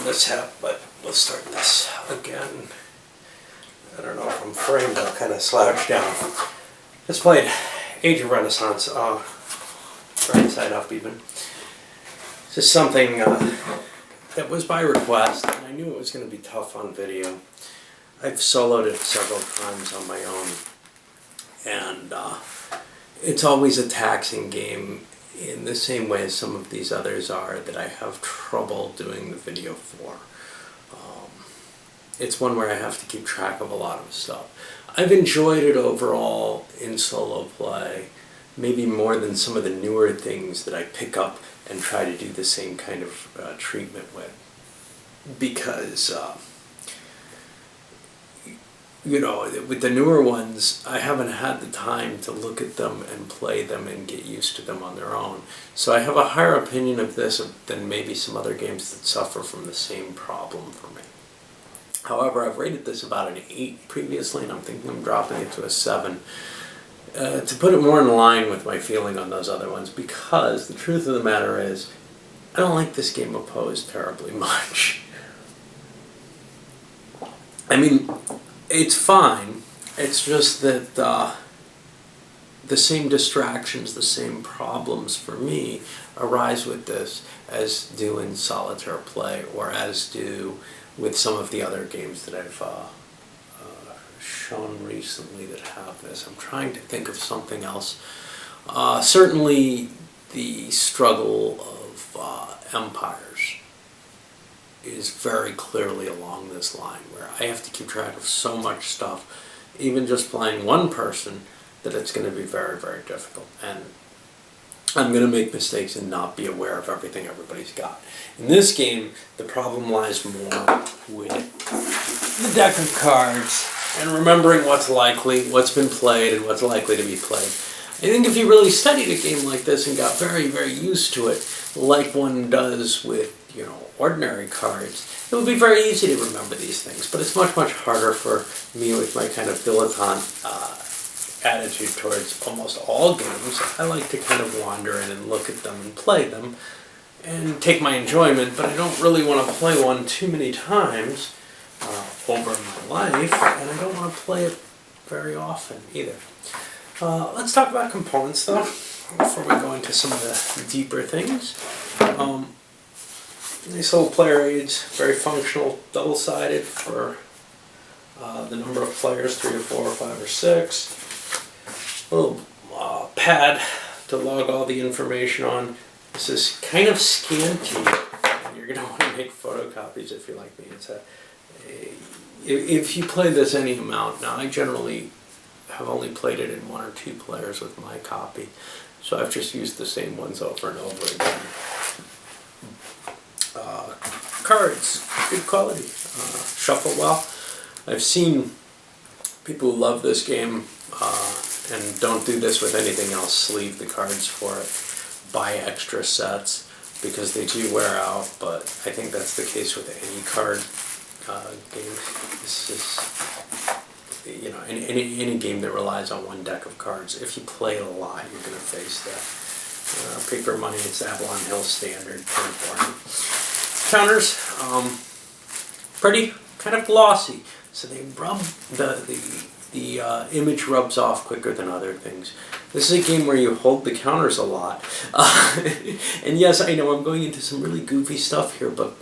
mishap, but let's start this again. I don't know if I'm framed, I'll kind of slouch down. Just played Age of Renaissance, right side up even. It's just something that was by request, and I knew it was going to be tough on video. I've soloed it several times on my own, and it's always a taxing game in the same way as some of these others are that I have trouble doing the video for. It's one where I have to keep track of a lot of stuff. I've enjoyed it overall in solo play, maybe more than some of the newer things that I pick up and try to do the same kind of treatment with. Because, you know, with the newer ones, I haven't had the time to look at them and play them and get used to them on their own. So I have a higher opinion of this than maybe some other games that suffer from the same problem for me. However, I've rated this about an 8 previously, and I'm thinking I'm dropping it to a 7. To put it more in line with my feeling on those other ones, because the truth of the matter is, I don't like this game opposed terribly much. I mean, it's fine. It's just that the same distractions, the same problems for me arise with this as do in solitaire play, or as do with some of the other games that I've shown recently that have this. I'm trying to think of something else. Certainly the struggle of empires is very clearly along this line, where I have to keep track of so much stuff, even just playing one person, that it's going to be very, very difficult. And I'm going to make mistakes and not be aware of everything everybody's got. In this game, the problem lies more with the deck of cards and remembering what's likely, what's been played, and what's likely to be played. I think if you really studied a game like this and got very, very used to it, like one does with, you know, ordinary cards, it would be very easy to remember these things. But it's much, much harder for me with my kind of dilettante attitude towards almost all games. I like to kind of wander in and look at them and play them and take my enjoyment, but I don't really want to play one too many times over my life, and I don't want to play it very often either. Let's talk about components though, before we go into some of the deeper things. Nice little player aids, very functional, double-sided for the number of players, 3 or 4 or 5 or 6. Little pad to log all the information on. This is kind of scanty, and you're going to want to make photocopies if you're like me. If you play this any amount, now I generally have only played it in 1 or 2 players with my copy, so I've just used the same ones over and over again. Cards, good quality, shuffle well. I've seen people who love this game and don't do this with anything else, sleeve the cards for it, buy extra sets, because they do wear out, but I think that's the case with any card game. This is, you know, any game that relies on one deck of cards. If you play it a lot, you're going to face that. Paper Money, it's Avalon Hill standard, pretty boring. Counters, pretty, kind of glossy, so they rub the image rubs off quicker than other things. This is a game where you hold the counters a lot. And yes, I know I'm going into some really goofy stuff here, but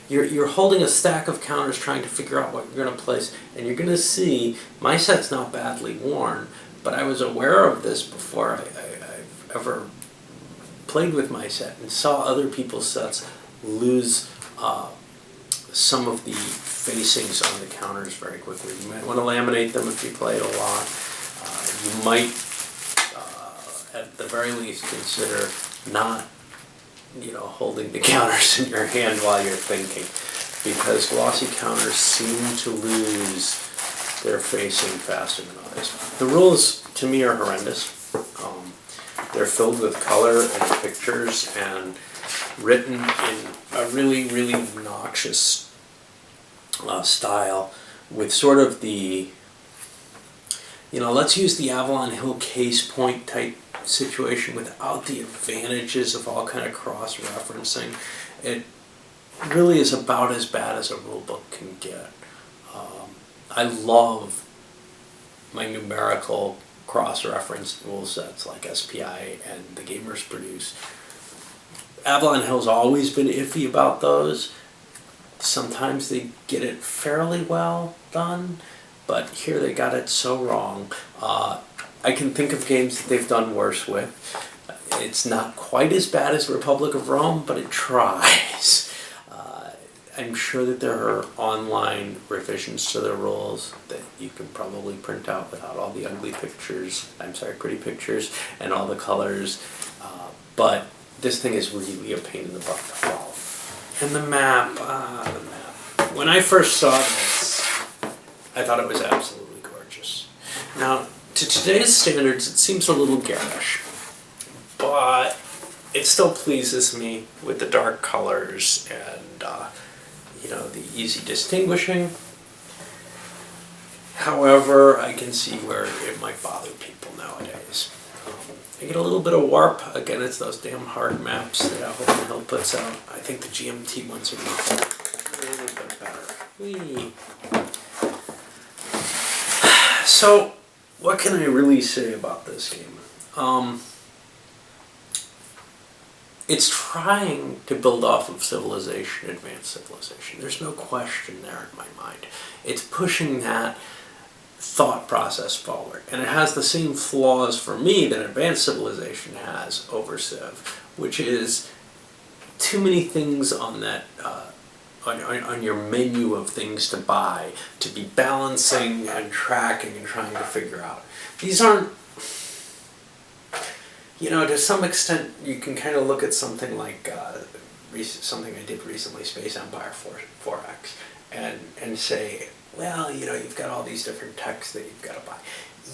you're holding a stack of counters trying to figure out what you're going to place, and you're going to see my set's not badly worn, but I was aware of this before I've ever played with my set and saw other people's sets lose some of the facings on the counters very quickly. You might want to laminate them if you play it a lot. You might, at the very least, consider not, you know, holding the counters in your hand while you're thinking, because glossy counters seem to lose their facing faster than others. The rules, to me, are horrendous. They're filled with color and pictures and written in a really, really obnoxious style, with sort of the, you know, let's use the Avalon Hill case point type situation without the advantages of all kind of cross-referencing. It really is about as bad as a rulebook can get. I love my numerical cross-referenced rule sets like SPI and the gamers produce. Avalon Hill's always been iffy about those. Sometimes they get it fairly well done, but here they got it so wrong. I can think of games that they've done worse with. It's not quite as bad as Republic of Rome, but it tries. I'm sure that there are online revisions to the rules that you can probably print out without all the ugly pictures, pretty pictures, and all the colors. But this thing is really a pain in the butt to follow. And the map. When I first saw this, I thought it was absolutely gorgeous. Now, to today's standards, it seems a little garish, but it still pleases me with the dark colors and the easy distinguishing. However, I can see where it might bother people nowadays. I get a little bit of warp. Again, it's those damn hard maps that Avalon Hill puts out. I think the GMT ones are a little bit better. Whee. So, what can I really say about this game? It's trying to build off of Civilization, Advanced Civilization. There's no question there in my mind. It's pushing that thought process forward. And it has the same flaws for me that Advanced Civilization has over Civ, which is too many things on that on your menu of things to buy, to be balancing and tracking and trying to figure out. These aren't, to some extent, you can kind of look at something like something I did recently, Space Empire 4X, and say, well, you've got all these different techs that you've got to buy.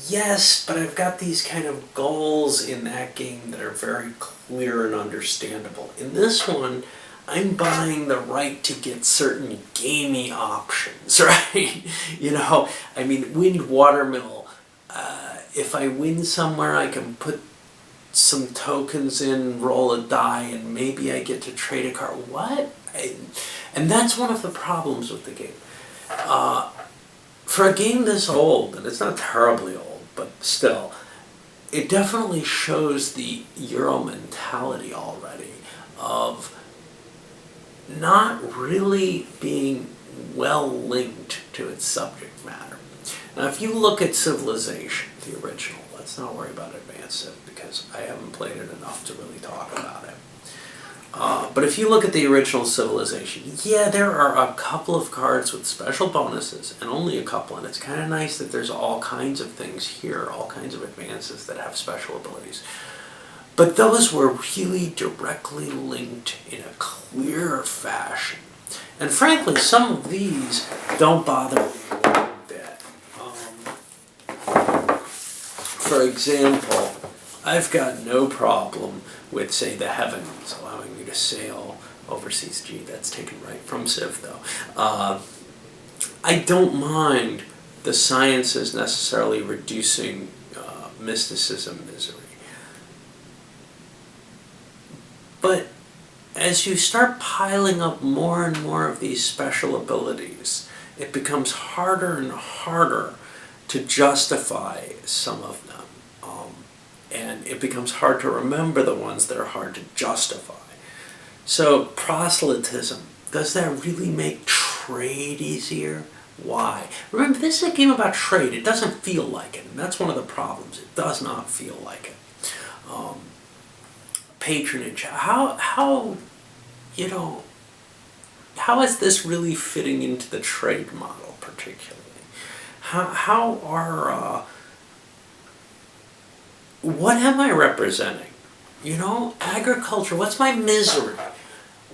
Yes, but I've got these kind of goals in that game that are very clear and understandable. In this one, I'm buying the right to get certain gamey options, right? Wind Watermill. If I win somewhere, I can put some tokens in, roll a die, and maybe I get to trade a card. What? And that's one of the problems with the game. For a game this old, and it's not terribly old, but still, it definitely shows the Euro mentality already of not really being well linked to its subject matter. Now, if you look at Civilization, the original, let's not worry about Advanced Civ because I haven't played it enough to really talk about it. But if you look at the original Civilization, yeah, there are a couple of cards with special bonuses, and only a couple, and it's kind of nice that there's all kinds of things here, all kinds of advances that have special abilities. But those were really directly linked in a clear fashion. And frankly, some of these don't bother me one bit. For example, I've got no problem with, say, the Heavens, allowing you to sail overseas. Gee, that's taken right from Civ, though. I don't mind the sciences necessarily reducing mysticism misery. But as you start piling up more and more of these special abilities, it becomes harder and harder to justify some of them. And it becomes hard to remember the ones that are hard to justify. So proselytism, does that really make trade easier? Why? Remember, this is a game about trade. It doesn't feel like it, and that's one of the problems. It does not feel like it. Patronage. How is this really fitting into the trade model, particularly? What am I representing? Agriculture. What's my misery?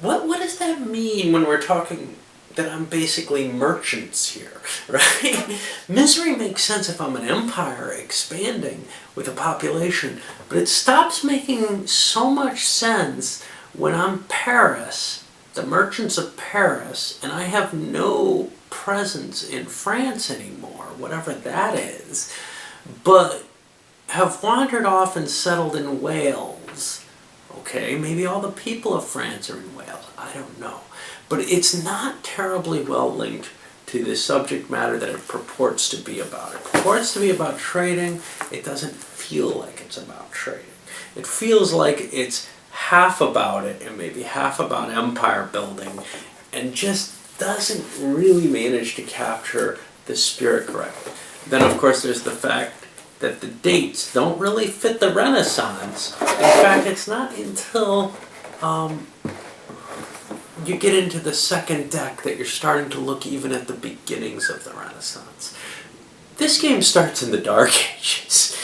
What does that mean when we're talking that I'm basically merchants here, right? Misery makes sense if I'm an empire expanding with a population, but it stops making so much sense when I'm Paris, the merchants of Paris, and I have no presence in France anymore, whatever that is, but have wandered off and settled in Wales Okay, maybe all the people of France are in Wales. I don't know. But it's not terribly well linked to the subject matter that it purports to be about. It purports to be about trading. It doesn't feel like it's about trading. It feels like it's half about it and maybe half about empire building, and just doesn't really manage to capture the spirit correctly. Then, of course, there's the fact that the dates don't really fit the Renaissance. In fact, it's not until you get into the second deck that you're starting to look even at the beginnings of the Renaissance. This game starts in the Dark Ages.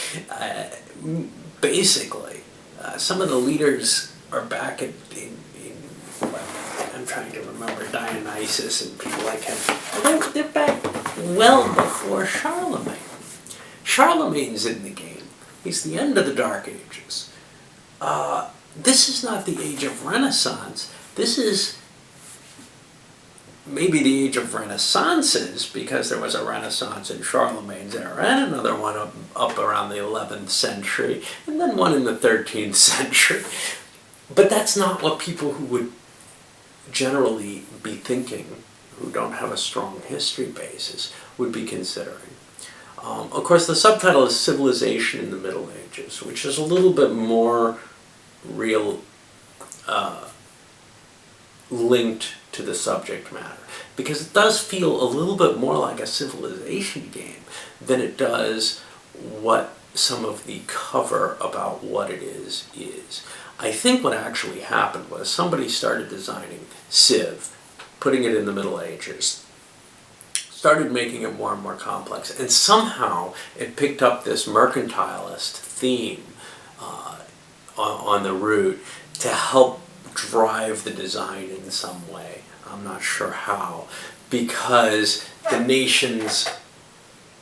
Basically, some of the leaders are back in I'm trying to remember, Dionysus and people like him. They're back well before Charlemagne. Charlemagne's in the game. He's the end of the Dark Ages. This is not the age of Renaissance. This is maybe the age of Renaissances, because there was a Renaissance in Charlemagne's era and another one up around the 11th century, and then one in the 13th century. But that's not what people who would generally be thinking, who don't have a strong history basis, would be considering. Of course, the subtitle is Civilization in the Middle Ages, which is a little bit more real, linked to the subject matter, because it does feel a little bit more like a civilization game than it does what some of the cover about what it is. I think what actually happened was somebody started designing Civ, putting it in the Middle Ages, started making it more and more complex, and somehow it picked up this mercantilist theme on the route to help drive the design in some way. I'm not sure how, because the nations,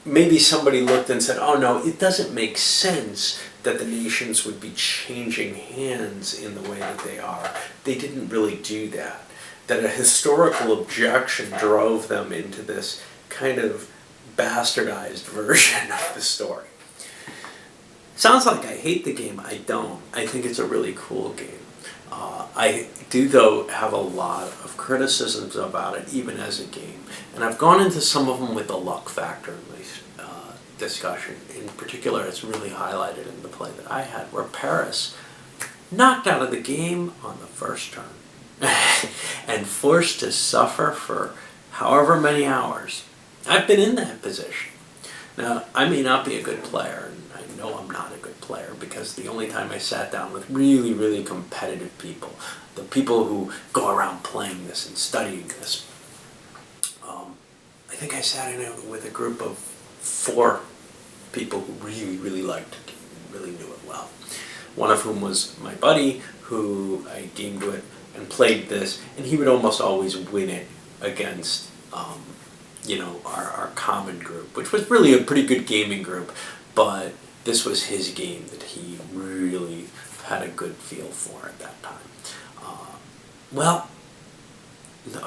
maybe somebody looked and said, oh no, it doesn't make sense that the nations would be changing hands in the way that they are. They didn't really do that. That a historical objection drove them into this kind of bastardized version of the story. Sounds like I hate the game. I don't. I think it's a really cool game. I do, though, have a lot of criticisms about it, even as a game. And I've gone into some of them with the luck factor in my discussion. In particular, it's really highlighted in the play that I had, where Paris knocked out of the game on the first turn and forced to suffer for however many hours. I've been in that position. Now, I may not be a good player, and I know I'm not a good player, because the only time I sat down with really, really competitive people, the people who go around playing this and studying this, I think I sat in it with a group of 4 people who really, really liked it, really knew it well. One of whom was my buddy, who I gamed with and played this, and he would almost always win it against our common group, which was really a pretty good gaming group, but this was his game that he really had a good feel for at that time.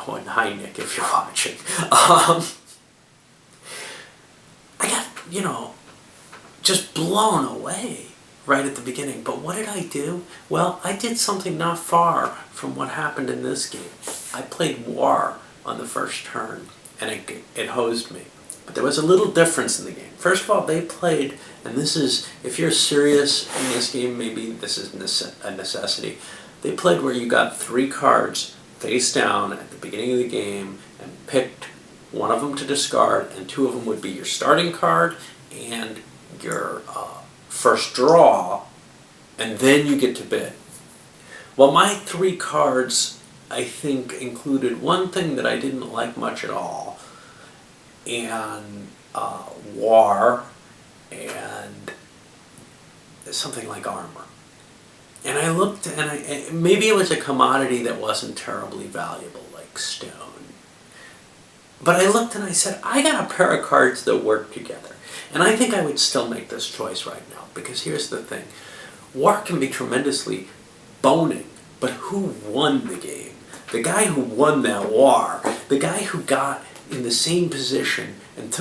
And hi Nick, if you're watching. I got, just blown away right at the beginning. But what did I do? Well, I did something not far from what happened in this game. I played War on the first turn, and it hosed me. But there was a little difference in the game. First of all, they played, and this is, if you're serious in this game, maybe this is a necessity. They played where you got 3 cards face down at the beginning of the game and picked one of them to discard, and 2 of them would be your starting card and your first draw, and then you get to bid. Well, my 3 cards, I think, included one thing that I didn't like much at all, and War, and something like Armor. And I looked, and maybe it was a commodity that wasn't terribly valuable, like stone. But I looked and I said, I got a pair of cards that work together. And I think I would still make this choice right now, because here's the thing. War can be tremendously boning, but who won the game? The guy who won that war, the guy who got in the same position and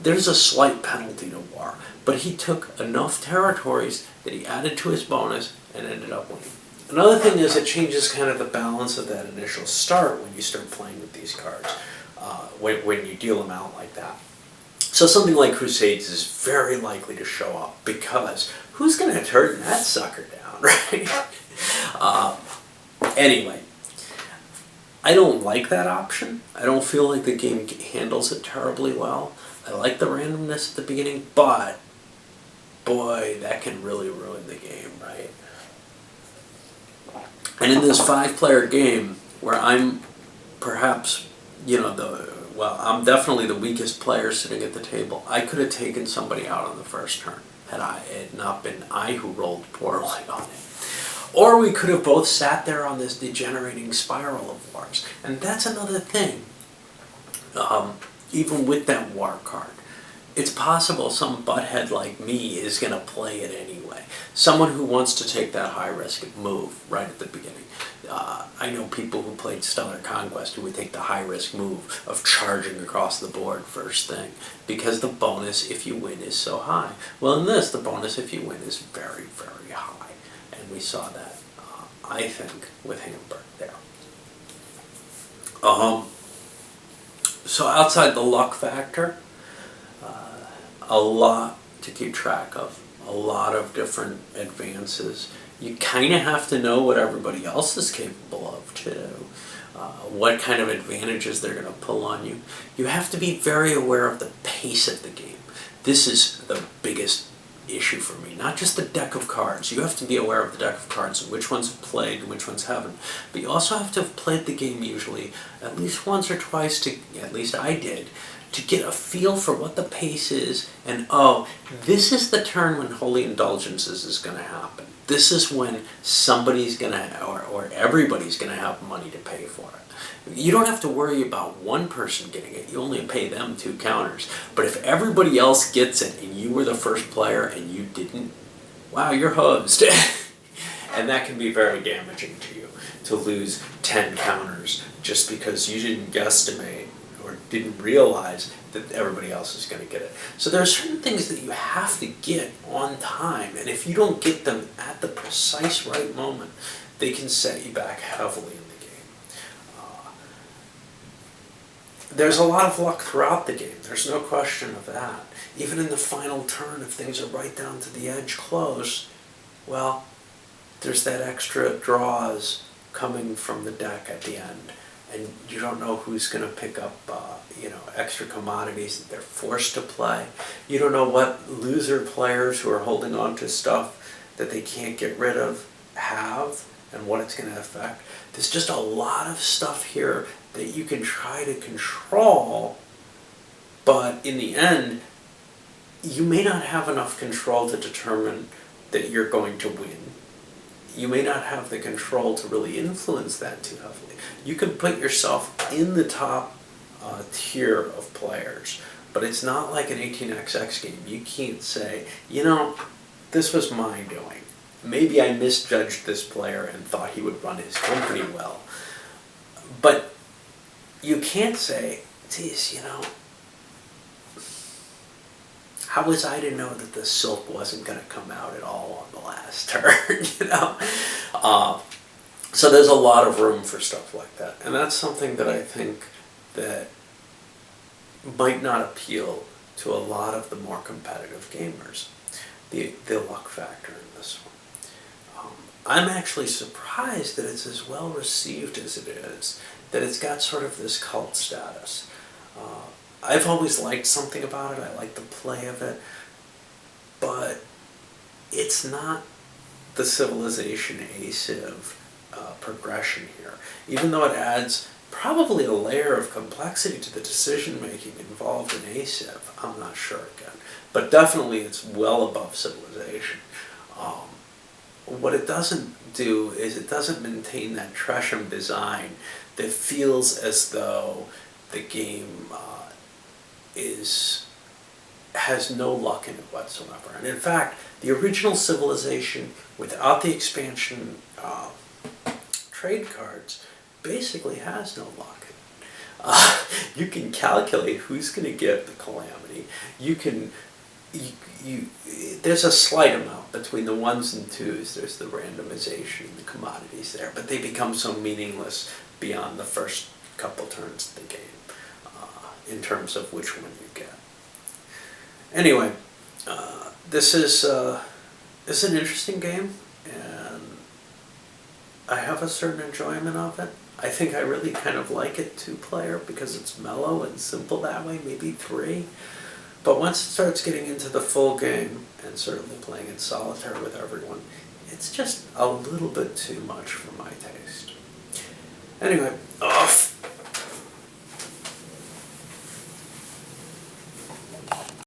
there's a slight penalty to War, but he took enough territories that he added to his bonus and ended up winning. Another thing is it changes kind of the balance of that initial start when you start playing with these cards, when you deal them out like that. So something like Crusades is very likely to show up because who's going to turn that sucker down, right? Anyway, I don't like that option. I don't feel like the game handles it terribly well. I like the randomness at the beginning, but boy, that can really ruin the game, right? And in this 5-player game, where I'm perhaps, I'm definitely the weakest player sitting at the table, I could have taken somebody out on the first turn had it not been I who rolled poorly on it. Or we could have both sat there on this degenerating spiral of wars. And that's another thing. Even with that war card, it's possible some butthead like me is going to play it anyway. Someone who wants to take that high-risk move right at the beginning. I know people who played Stellar Conquest who would take the high-risk move of charging across the board first thing because the bonus if you win is so high. Well, in this, the bonus if you win is very, very high. And we saw that, I think, with Hamburg there. So outside the luck factor, a lot to keep track of, a lot of different advances. You kind of have to know what everybody else is capable of too, what kind of advantages they're going to pull on you. You have to be very aware of the pace of the game. This is the biggest issue for me, not just the deck of cards. You have to be aware of the deck of cards and which ones have played and which ones haven't. But you also have to have played the game usually at least once or twice, at least I did, to get a feel for what the pace is and, this is the turn when Holy Indulgences is going to happen. This is when somebody's going to, or everybody's going to have money to pay for it. You don't have to worry about one person getting it. You only pay them 2 counters. But if everybody else gets it and you were the first player and you didn't, wow, you're hosed. And that can be very damaging to you, to lose 10 counters just because you didn't guesstimate or didn't realize that everybody else is going to get it. So there are certain things that you have to get on time, and if you don't get them at the precise right moment, they can set you back heavily in the game. There's a lot of luck throughout the game, there's no question of that. Even in the final turn, if things are right down to the edge close, well, there's that extra draws coming from the deck at the end. And you don't know who's going to pick up, extra commodities that they're forced to play. You don't know what loser players who are holding on to stuff that they can't get rid of have and what it's going to affect. There's just a lot of stuff here that you can try to control, but in the end, you may not have enough control to determine that you're going to win. You may not have the control to really influence that too heavily. You can put yourself in the top tier of players, but it's not like an 18xx game. You can't say, this was my doing. Maybe I misjudged this player and thought he would run his company well. But you can't say, geez, how was I to know that the silk wasn't going to come out at all on the last turn, So there's a lot of room for stuff like that. And that's something that I think that might not appeal to a lot of the more competitive gamers, the luck factor in this one. I'm actually surprised that it's as well received as it is, that it's got sort of this cult status. I've always liked something about it. I like the play of it. But it's not the Civilization A-Civ progression here. Even though it adds probably a layer of complexity to the decision-making involved in A-Civ, I'm not sure again. But definitely it's well above Civilization. What it doesn't do is it doesn't maintain that Tresham design that feels as though the game has no luck in it whatsoever. And in fact, the original Civilization, without the expansion trade cards, basically has no luck in it. You can calculate who's going to get the calamity. You can you there's a slight amount between the ones and twos. There's the randomization, the commodities there, but they become so meaningless beyond the first couple turns of the game in terms of which one you get. Anyway, this is an interesting game, and I have a certain enjoyment of it. I think I really kind of like it 2-player because it's mellow and simple that way, maybe 3. But once it starts getting into the full game, and certainly playing in solitaire with everyone, it's just a little bit too much for my taste. Anyway, off.